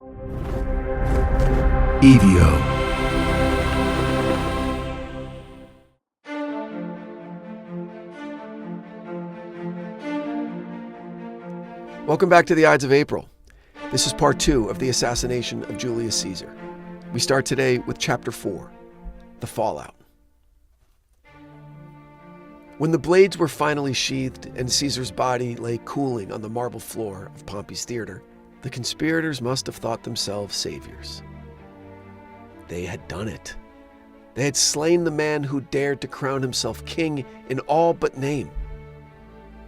Evio. Welcome back to the Ides of April. This is part 2 of the Assassination of Julius Caesar. We start today with chapter 4, the fallout. When the blades were finally sheathed and Caesar's body lay cooling on the marble floor of Pompey's theater, the conspirators must have thought themselves saviors. They had done it. They had slain the man who dared to crown himself king in all but name.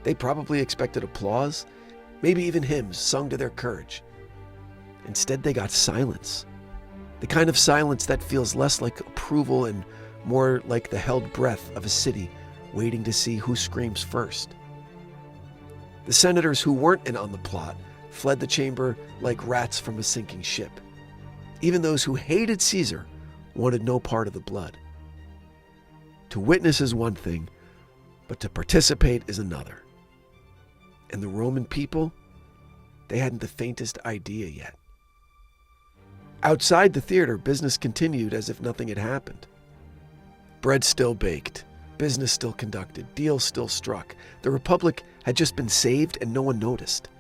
They probably expected applause, maybe even hymns sung to their courage. Instead, they got silence. The kind of silence that feels less like approval and more like the held breath of a city waiting to see who screams first. The senators who weren't in on the plot fled the chamber like rats from a sinking ship. Even those who hated Caesar wanted no part of the blood. To witness is one thing, but to participate is another. And the Roman people, they hadn't the faintest idea yet. Outside the theater, business continued as if nothing had happened. Bread still baked, business still conducted, deals still struck. The Republic had just been saved and no one noticed.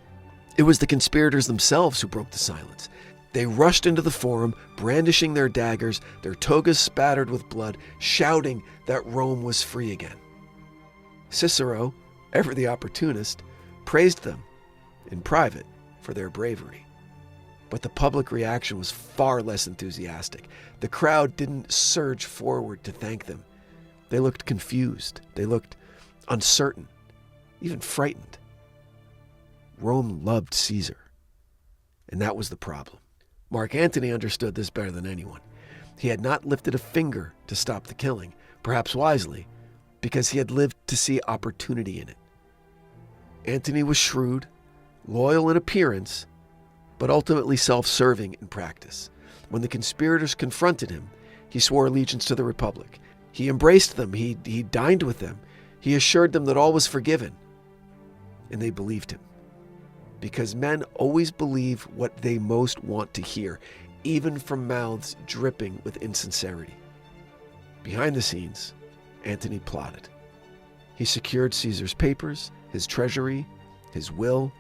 It was the conspirators themselves who broke the silence. They rushed into the forum, brandishing their daggers, their togas spattered with blood, shouting that Rome was free again. Cicero, ever the opportunist, praised them in private for their bravery. But the public reaction was far less enthusiastic. The crowd didn't surge forward to thank them. They looked confused. They looked uncertain, even frightened. Rome loved Caesar, and that was the problem. Mark Antony understood this better than anyone. He had not lifted a finger to stop the killing, perhaps wisely, because he had lived to see opportunity in it. Antony was shrewd, loyal in appearance, but ultimately self-serving in practice. When the conspirators confronted him, he swore allegiance to the Republic. He embraced them, he dined with them, he assured them that all was forgiven. And they believed him. Because men always believe what they most want to hear, even from mouths dripping with insincerity. Behind the scenes, Antony plotted. He secured Caesar's papers, his treasury, his will,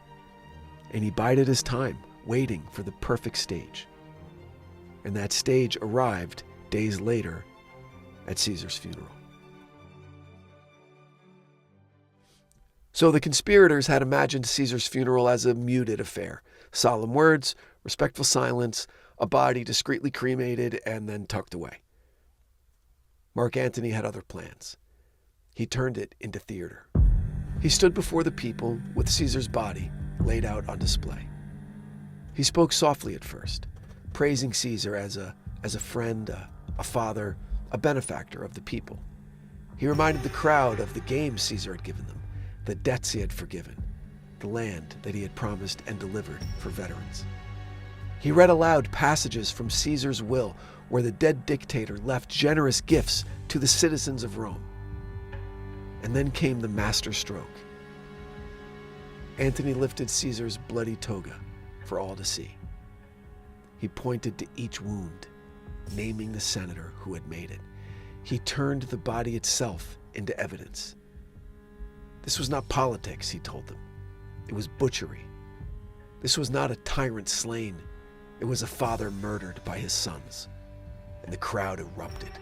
and he bided his time, waiting for the perfect stage. And that stage arrived days later at Caesar's funeral. So the conspirators had imagined Caesar's funeral as a muted affair. Solemn words, respectful silence, a body discreetly cremated and then tucked away. Mark Antony had other plans. He turned it into theater. He stood before the people with Caesar's body laid out on display. He spoke softly at first, praising Caesar as a friend, a father, a benefactor of the people. He reminded the crowd of the games Caesar had given them, the debts he had forgiven, the land that he had promised and delivered for veterans. He read aloud passages from Caesar's will where the dead dictator left generous gifts to the citizens of Rome. And then came the master stroke. Antony lifted Caesar's bloody toga for all to see. He pointed to each wound, naming the senator who had made it. He turned the body itself into evidence. This was not politics, he told them. It was butchery. This was not a tyrant slain. It was a father murdered by his sons. And the crowd erupted.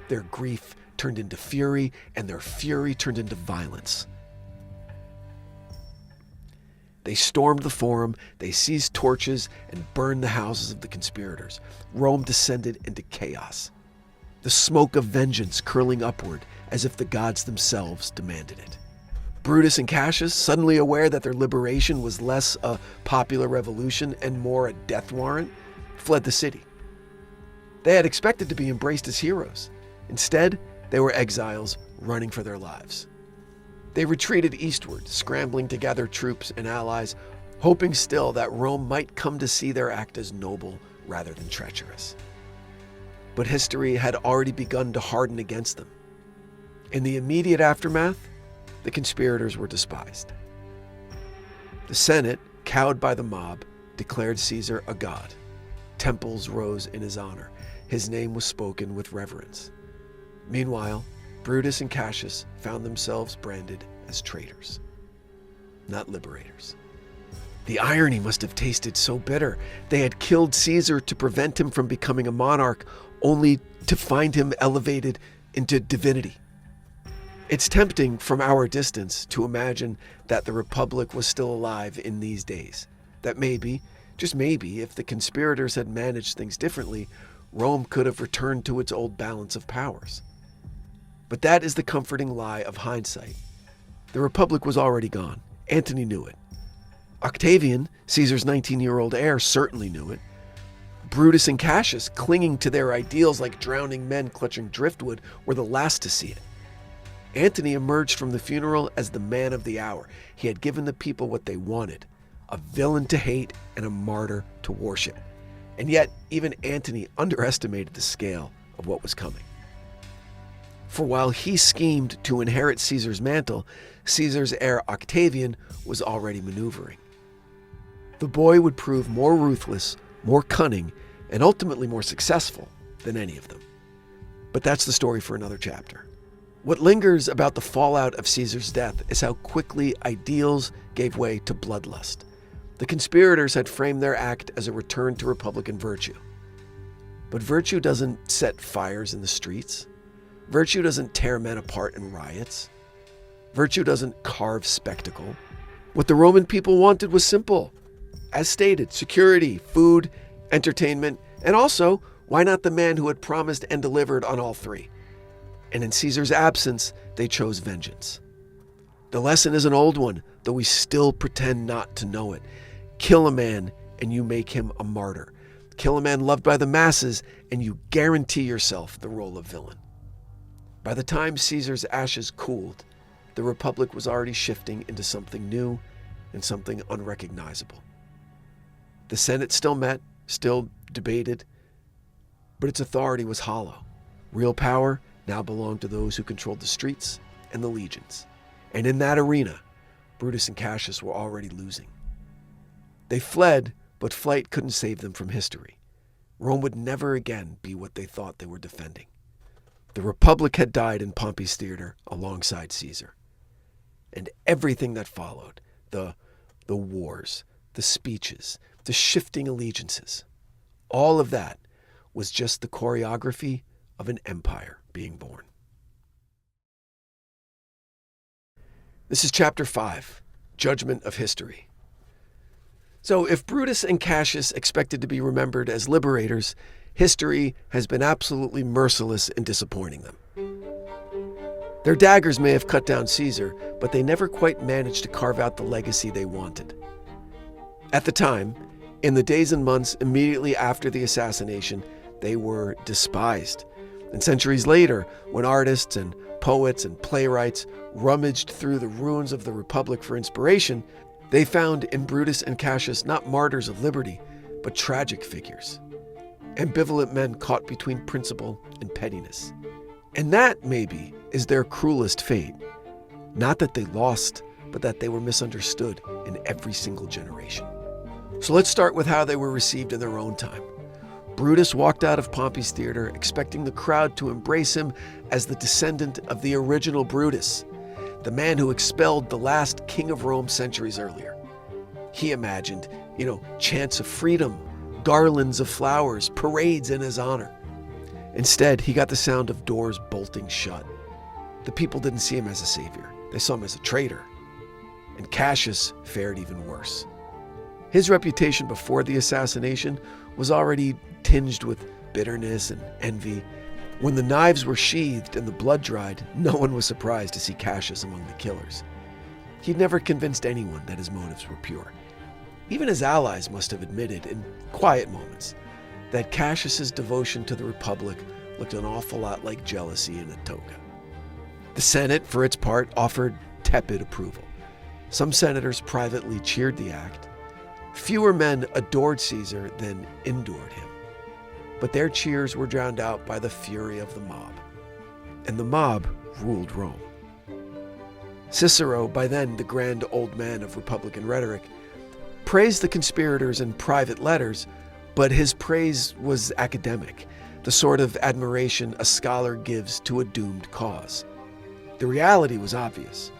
Their grief turned into fury, and their fury turned into violence. They stormed the forum, they seized torches, and burned the houses of the conspirators. Rome descended into chaos, the smoke of vengeance curling upward as if the gods themselves demanded it. Brutus and Cassius, suddenly aware that their liberation was less a popular revolution and more a death warrant, fled the city. They had expected to be embraced as heroes. Instead, they were exiles running for their lives. They retreated eastward, scrambling to gather troops and allies, hoping still that Rome might come to see their act as noble rather than treacherous. But history had already begun to harden against them. In the immediate aftermath, the conspirators were despised. The Senate, cowed by the mob, declared Caesar a god. temples rose in his honor. His name was spoken with reverence. Meanwhile, Brutus and Cassius found themselves branded as traitors, not liberators. The irony must have tasted so bitter. They had killed Caesar to prevent him from becoming a monarch, only to find him elevated into divinity. It's tempting from our distance to imagine that the Republic was still alive in these days. That maybe, just maybe, if the conspirators had managed things differently, Rome could have returned to its old balance of powers. But that is the comforting lie of hindsight. The Republic was already gone. Antony knew it. Octavian, Caesar's 19-year-old heir, certainly knew it. Brutus and Cassius, clinging to their ideals like drowning men clutching driftwood, were the last to see it. Antony emerged from the funeral as the man of the hour. He had given the people what they wanted, a villain to hate and a martyr to worship. And yet, even Antony underestimated the scale of what was coming. For while he schemed to inherit Caesar's mantle, Caesar's heir Octavian was already maneuvering. The boy would prove more ruthless, more cunning, and ultimately more successful than any of them. But that's the story for another chapter. What lingers about the fallout of Caesar's death is how quickly ideals gave way to bloodlust. The conspirators had framed their act as a return to Republican virtue. But virtue doesn't set fires in the streets. Virtue doesn't tear men apart in riots. Virtue doesn't carve spectacle. What the Roman people wanted was simple. As stated, security, food, entertainment, and also, why not the man who had promised and delivered on all three? And in Caesar's absence, they chose vengeance. The lesson is an old one, though we still pretend not to know it. Kill a man and you make him a martyr. Kill a man loved by the masses and you guarantee yourself the role of villain. By the time Caesar's ashes cooled, the Republic was already shifting into something new and something unrecognizable. The Senate still met, still debated, but its authority was hollow. Real power now belonged to those who controlled the streets and the legions. And in that arena, Brutus and Cassius were already losing. They fled, but flight couldn't save them from history. Rome would never again be what they thought they were defending. The Republic had died in Pompey's theater alongside Caesar. And everything that followed, the wars, the speeches, the shifting allegiances, all of that was just the choreography of an empire being born. This is Chapter 5, Judgment of History. So if Brutus and Cassius expected to be remembered as liberators, history has been absolutely merciless in disappointing them. Their daggers may have cut down Caesar, but they never quite managed to carve out the legacy they wanted. At the time, in the days and months immediately after the assassination, they were despised. And centuries later, when artists and poets and playwrights rummaged through the ruins of the Republic for inspiration, they found in Brutus and Cassius not martyrs of liberty, but tragic figures. Ambivalent men caught between principle and pettiness. And that, maybe, is their cruelest fate. Not that they lost, but that they were misunderstood in every single generation. So let's start with how they were received in their own time. Brutus walked out of Pompey's theater expecting the crowd to embrace him as the descendant of the original Brutus, the man who expelled the last king of Rome centuries earlier. He imagined, chants of freedom, garlands of flowers, parades in his honor. Instead, he got the sound of doors bolting shut. The people didn't see him as a savior. They saw him as a traitor. And Cassius fared even worse. His reputation before the assassination was already tinged with bitterness and envy. When the knives were sheathed and the blood dried, no one was surprised to see Cassius among the killers. He'd never convinced anyone that his motives were pure. Even his allies must have admitted, in quiet moments, that Cassius's devotion to the Republic looked an awful lot like jealousy in a toga. The Senate, for its part, offered tepid approval. Some senators privately cheered the act. Fewer men adored Caesar than endured him. But their cheers were drowned out by the fury of the mob. And the mob ruled Rome. Cicero, by then the grand old man of Republican rhetoric, praised the conspirators in private letters, But his praise was academic, the sort of admiration a scholar gives to a doomed cause. The reality was obvious.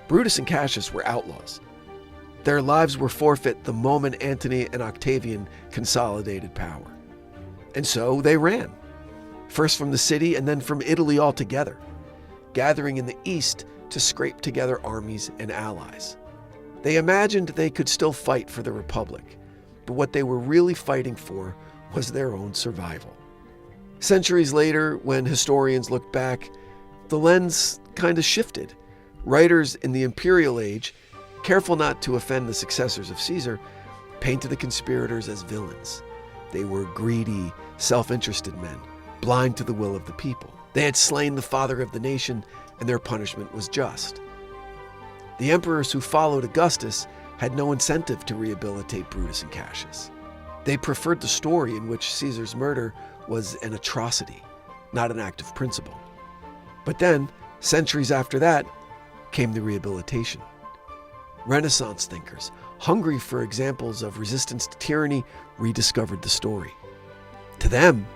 Brutus and Cassius were outlaws. Their lives were forfeit the moment Antony and Octavian consolidated power. And so they ran, first from the city and then from Italy altogether, gathering in the east to scrape together armies and allies. They imagined they could still fight for the Republic, but what they were really fighting for was their own survival. Centuries later, when historians look back, the lens kind of shifted. Writers in the imperial age, careful not to offend the successors of Caesar, painted the conspirators as villains. They were greedy, self-interested men, blind to the will of the people. They had slain the father of the nation, and their punishment was just. The emperors who followed Augustus had no incentive to rehabilitate Brutus and Cassius. They preferred the story in which Caesar's murder was an atrocity, not an act of principle. But then, centuries after that, came the rehabilitation. Renaissance thinkers, hungry for examples of resistance to tyranny, rediscovered the story. To them,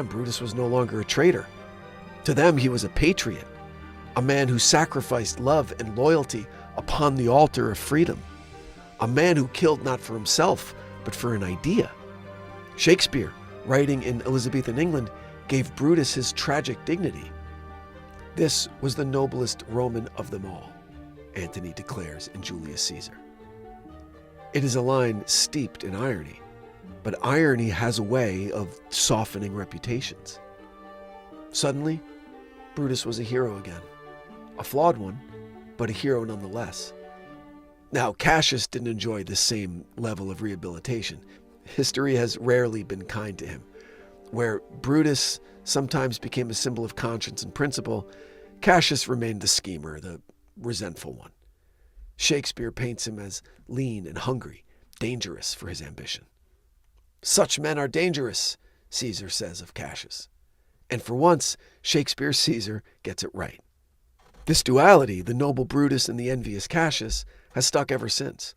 Brutus was no longer a traitor. To them, he was a patriot, a man who sacrificed love and loyalty upon the altar of freedom, a man who killed not for himself, but for an idea. Shakespeare, writing in Elizabethan England, gave Brutus his tragic dignity. This was the noblest Roman of them all, Antony declares in Julius Caesar. It is a line steeped in irony, but irony has a way of softening reputations. Suddenly, Brutus was a hero again. A flawed one, but a hero nonetheless. Now, Cassius didn't enjoy the same level of rehabilitation. History has rarely been kind to him. Where Brutus sometimes became a symbol of conscience and principle, Cassius remained the schemer, the resentful one. Shakespeare paints him as lean and hungry, dangerous for his ambition. Such men are dangerous, Caesar says of Cassius. And for once, Shakespeare's Caesar gets it right. This duality, the noble Brutus and the envious Cassius, has stuck ever since.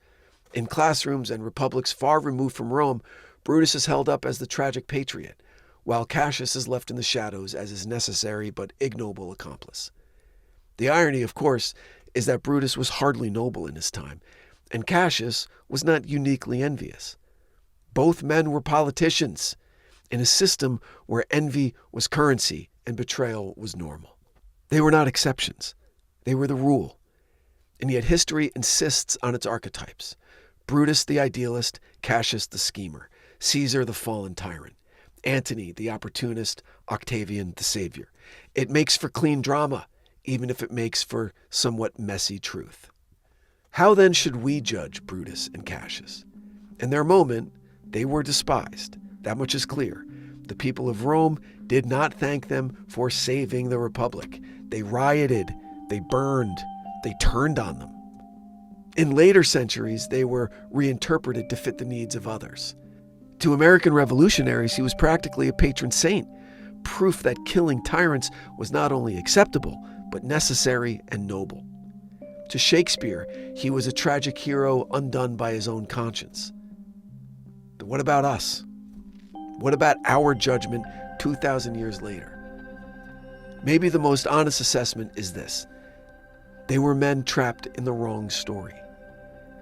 In classrooms and republics far removed from Rome, Brutus is held up as the tragic patriot, while Cassius is left in the shadows as his necessary but ignoble accomplice. The irony, of course, is that Brutus was hardly noble in his time, and Cassius was not uniquely envious. Both men were politicians, in a system where envy was currency and betrayal was normal. They were not exceptions. They were the rule. And yet history insists on its archetypes. Brutus the idealist, Cassius the schemer, Caesar the fallen tyrant, Antony the opportunist, Octavian the savior. It makes for clean drama, even if it makes for somewhat messy truth. How then should we judge Brutus and Cassius? In their moment, they were despised. That much is clear. The people of Rome did not thank them for saving the Republic. They rioted, they burned, they turned on them. In later centuries, they were reinterpreted to fit the needs of others. To American revolutionaries, he was practically a patron saint, proof that killing tyrants was not only acceptable, but necessary and noble. To Shakespeare, he was a tragic hero undone by his own conscience. But what about us? What about our judgment 2,000 years later? Maybe the most honest assessment is this. They were men trapped in the wrong story.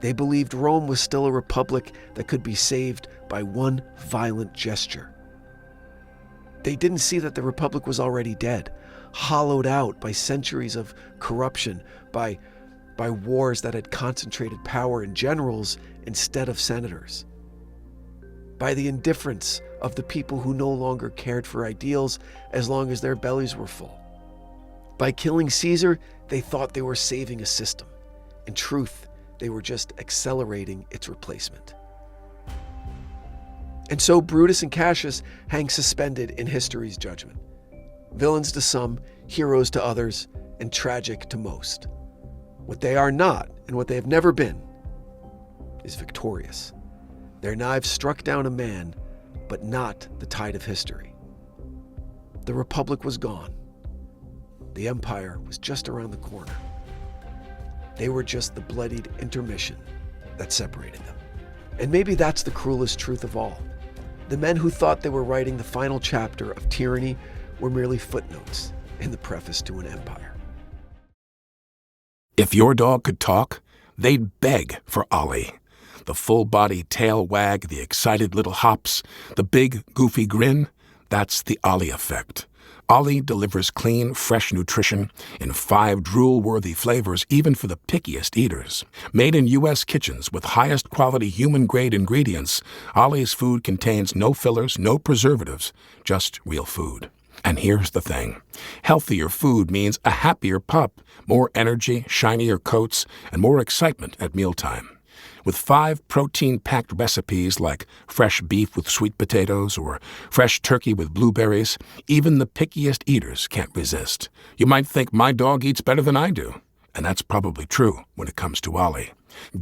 They believed Rome was still a republic that could be saved by one violent gesture. They didn't see that the republic was already dead, hollowed out by centuries of corruption, by wars that had concentrated power in generals instead of senators, by the indifference of the people who no longer cared for ideals as long as their bellies were full. By killing Caesar, they thought they were saving a system. In truth, they were just accelerating its replacement. And so Brutus and Cassius hang suspended in history's judgment. Villains to some, heroes to others, and tragic to most. What they are not, and what they have never been, is victorious. Their knives struck down a man, but not the tide of history. The Republic was gone. The Empire was just around the corner. They were just the bloodied intermission that separated them. And maybe that's the cruelest truth of all. The men who thought they were writing the final chapter of tyranny were merely footnotes in the preface to an empire. If your dog could talk, they'd beg for Ollie. The full-body tail wag, the excited little hops, the big, goofy grin, that's the Ollie effect. Ollie delivers clean, fresh nutrition in 5 drool-worthy flavors, even for the pickiest eaters. Made in U.S. kitchens with highest quality human-grade ingredients, Ollie's food contains no fillers, no preservatives, just real food. And here's the thing. Healthier food means a happier pup, more energy, shinier coats, and more excitement at mealtime. With 5 protein-packed recipes like fresh beef with sweet potatoes or fresh turkey with blueberries, even the pickiest eaters can't resist. You might think my dog eats better than I do, and that's probably true when it comes to Ollie.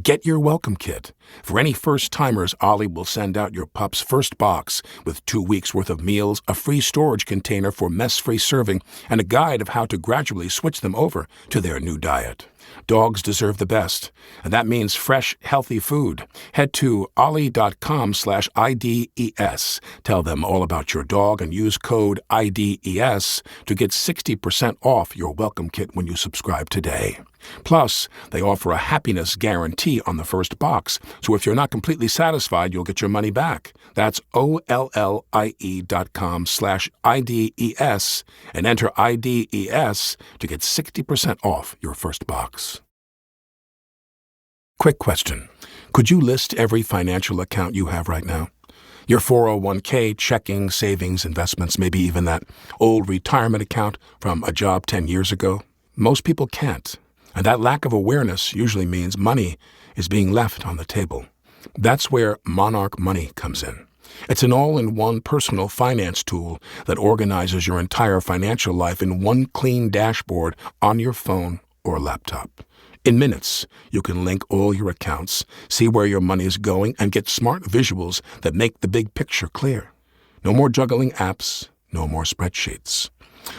Get your welcome kit. For any first-timers, Ollie will send out your pup's first box with 2 weeks' worth of meals, a free storage container for mess-free serving, and a guide of how to gradually switch them over to their new diet. Dogs deserve the best, and that means fresh, healthy food. Head to ollie.com/IDES. Tell them all about your dog and use code IDES to get 60% off your welcome kit when you subscribe today. Plus, they offer a happiness guarantee on the first box, so if you're not completely satisfied, you'll get your money back. That's OLLIE.com/IDES and enter IDES to get 60% off your first box. Quick question. Could you list every financial account you have right now? Your 401k, checking, savings, investments, maybe even that old retirement account from a job 10 years ago? Most people can't. And that lack of awareness usually means money is being left on the table. That's where Monarch Money comes in. It's an all-in-one personal finance tool that organizes your entire financial life in one clean dashboard on your phone or laptop. In minutes, you can link all your accounts, see where your money is going, and get smart visuals that make the big picture clear. No more juggling apps, no more spreadsheets.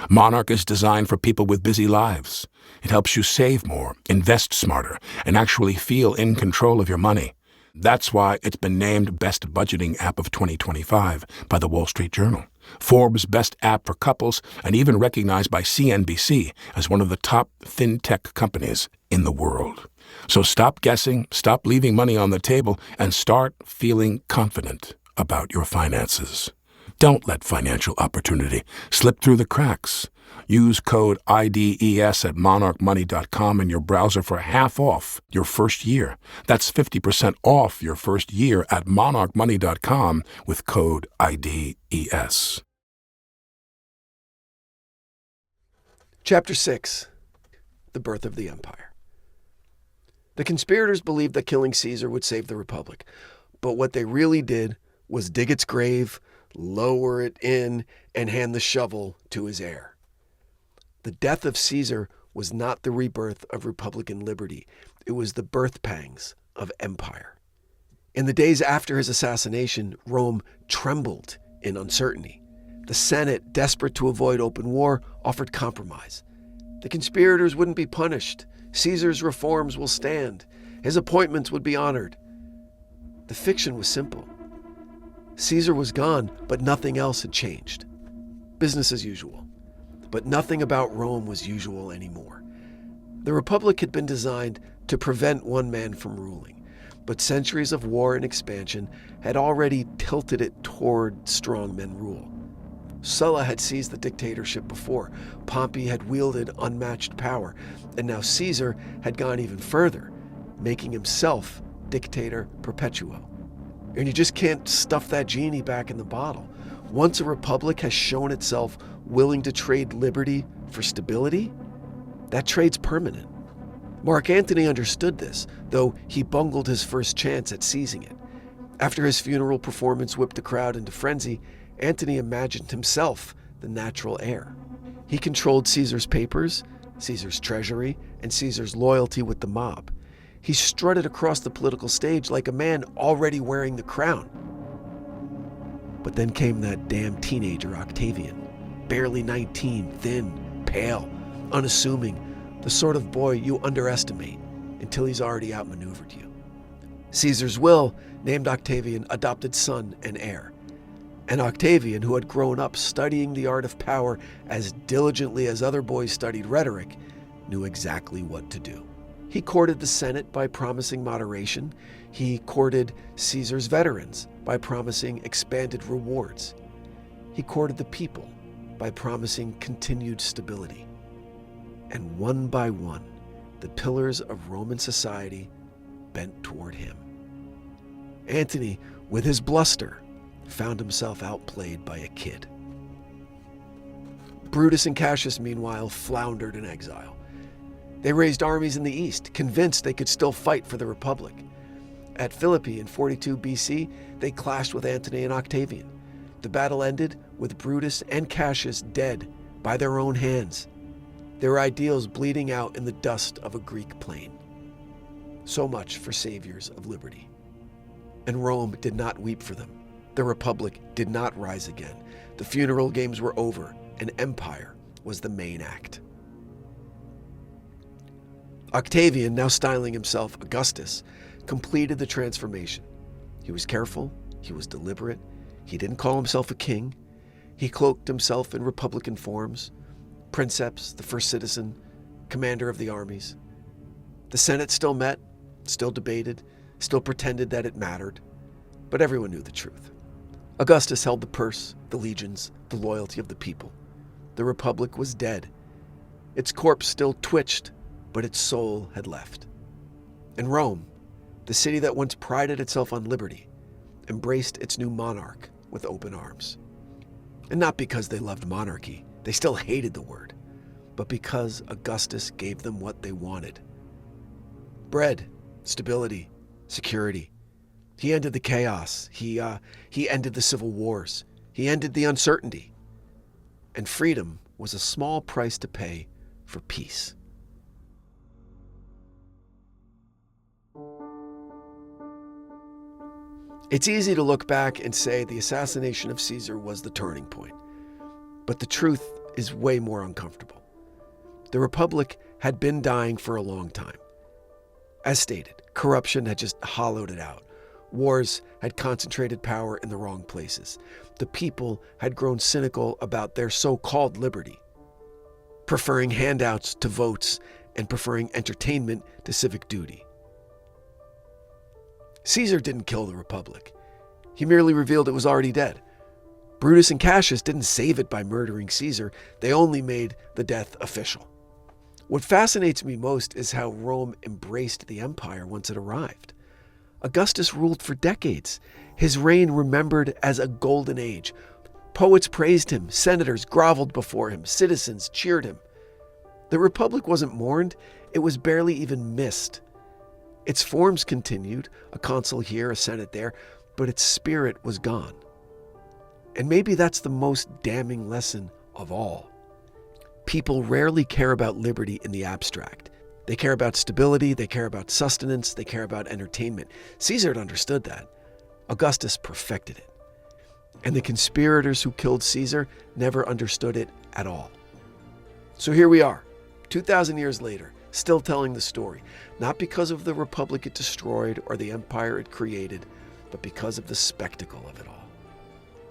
Monarch is designed for people with busy lives. It helps you save more, invest smarter, and actually feel in control of your money. That's why it's been named Best Budgeting App of 2025 by the Wall Street Journal, Forbes' Best App for Couples, and even recognized by CNBC as one of the top fintech companies in the world. So stop guessing, stop leaving money on the table, and start feeling confident about your finances. Don't let financial opportunity slip through the cracks. Use code IDES at monarchmoney.com in your browser for half off your first year. That's 50% off your first year at monarchmoney.com with code IDES. Chapter 6. The Birth of the Empire. The conspirators believed that killing Caesar would save the Republic, but what they really did was dig its grave, lower it in, and hand the shovel to his heir. The death of Caesar was not the rebirth of Republican liberty. It was the birth pangs of empire. In the days after his assassination, Rome trembled in uncertainty. The Senate, desperate to avoid open war, offered compromise. The conspirators wouldn't be punished. Caesar's reforms will stand. His appointments would be honored. The fiction was simple. Caesar was gone, but nothing else had changed. Business as usual. But nothing about Rome was usual anymore. The Republic had been designed to prevent one man from ruling, but centuries of war and expansion had already tilted it toward strongmen rule. Sulla had seized the dictatorship before, Pompey had wielded unmatched power, and now Caesar had gone even further, making himself dictator perpetuo. And you just can't stuff that genie back in the bottle. Once a republic has shown itself willing to trade liberty for stability, that trade's permanent. Mark Antony understood this, though he bungled his first chance at seizing it. After his funeral performance whipped the crowd into frenzy, Antony imagined himself the natural heir. He controlled Caesar's papers, Caesar's treasury, and Caesar's loyalty with the mob. He strutted across the political stage like a man already wearing the crown. But then came that damn teenager Octavian, barely 19, thin, pale, unassuming, the sort of boy you underestimate until he's already outmaneuvered you. Caesar's will named Octavian adopted son and heir. And Octavian, who had grown up studying the art of power as diligently as other boys studied rhetoric, knew exactly what to do. He courted the Senate by promising moderation. He courted Caesar's veterans by promising expanded rewards. He courted the people by promising continued stability. And one by one, the pillars of Roman society bent toward him. Antony, with his bluster, found himself outplayed by a kid. Brutus and Cassius, meanwhile, floundered in exile. They raised armies in the east, convinced they could still fight for the Republic. At Philippi in 42 BC, they clashed with Antony and Octavian. The battle ended with Brutus and Cassius dead by their own hands, their ideals bleeding out in the dust of a Greek plain. So much for saviors of liberty. And Rome did not weep for them. The Republic did not rise again. The funeral games were over, and empire was the main act. Octavian, now styling himself Augustus, completed the transformation. He was careful, he was deliberate, he didn't call himself a king. He cloaked himself in republican forms, princeps, the first citizen, commander of the armies. The Senate still met, still debated, still pretended that it mattered, but everyone knew the truth. Augustus held the purse, the legions, the loyalty of the people. The Republic was dead. Its corpse still twitched, but its soul had left. And Rome, the city that once prided itself on liberty, embraced its new monarch with open arms. And not because they loved monarchy, they still hated the word, but because Augustus gave them what they wanted. Bread, stability, security. He ended the chaos. He ended the civil wars. He ended the uncertainty. And freedom was a small price to pay for peace. It's easy to look back and say the assassination of Caesar was the turning point. But the truth is way more uncomfortable. The Republic had been dying for a long time. As stated, corruption had just hollowed it out. Wars had concentrated power in the wrong places. The people had grown cynical about their so-called liberty, preferring handouts to votes and preferring entertainment to civic duty. Caesar didn't kill the Republic. He merely revealed it was already dead. Brutus and Cassius didn't save it by murdering Caesar. They only made the death official. What fascinates me most is how Rome embraced the empire once it arrived. Augustus ruled for decades, his reign remembered as a golden age. Poets praised him, senators groveled before him, citizens cheered him. The Republic wasn't mourned, it was barely even missed. Its forms continued, a consul here, a senate there, but its spirit was gone. And maybe that's the most damning lesson of all. People rarely care about liberty in the abstract. They care about stability, they care about sustenance, they care about entertainment. Caesar had understood that. Augustus perfected it. And the conspirators who killed Caesar never understood it at all. So here we are, 2,000 years later, still telling the story, not because of the Republic it destroyed or the empire it created, but because of the spectacle of it all.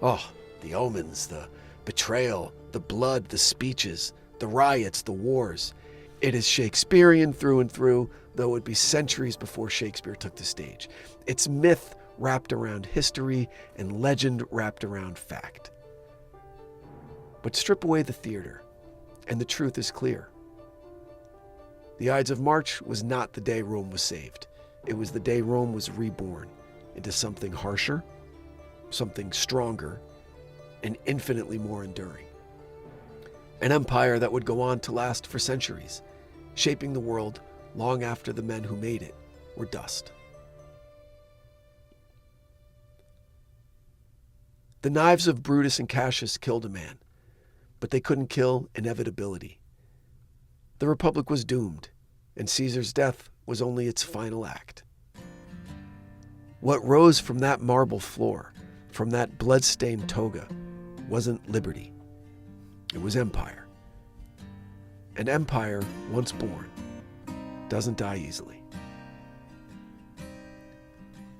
Oh, the omens, the betrayal, the blood, the speeches, the riots, the wars. It is Shakespearean through and through, though it would be centuries before Shakespeare took the stage. It's myth wrapped around history and legend wrapped around fact. But strip away the theater, and the truth is clear. The Ides of March was not the day Rome was saved. It was the day Rome was reborn into something harsher, something stronger, and infinitely more enduring. An empire that would go on to last for centuries, shaping the world long after the men who made it were dust. The knives of Brutus and Cassius killed a man, but they couldn't kill inevitability. The Republic was doomed, and Caesar's death was only its final act. What rose from that marble floor, from that blood-stained toga, wasn't liberty. It was empire. An empire, once born, doesn't die easily.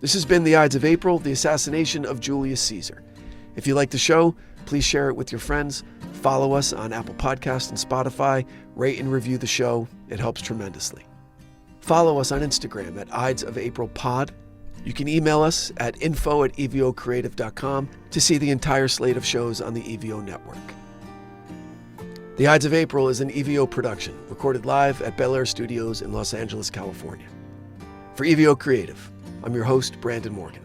This has been the Ides of April, the Assassination of Julius Caesar. If you like the show, please share it with your friends. Follow us on Apple Podcasts and Spotify. Rate and review the show. It helps tremendously. Follow us on Instagram at Ides of April Pod. You can email us at info@eviocreative.com to see the entire slate of shows on the Evio network. The Ides of April is an Evio production, recorded live at Bel Air Studios in Los Angeles, California. For Evio Creative, I'm your host, Branden Morgan.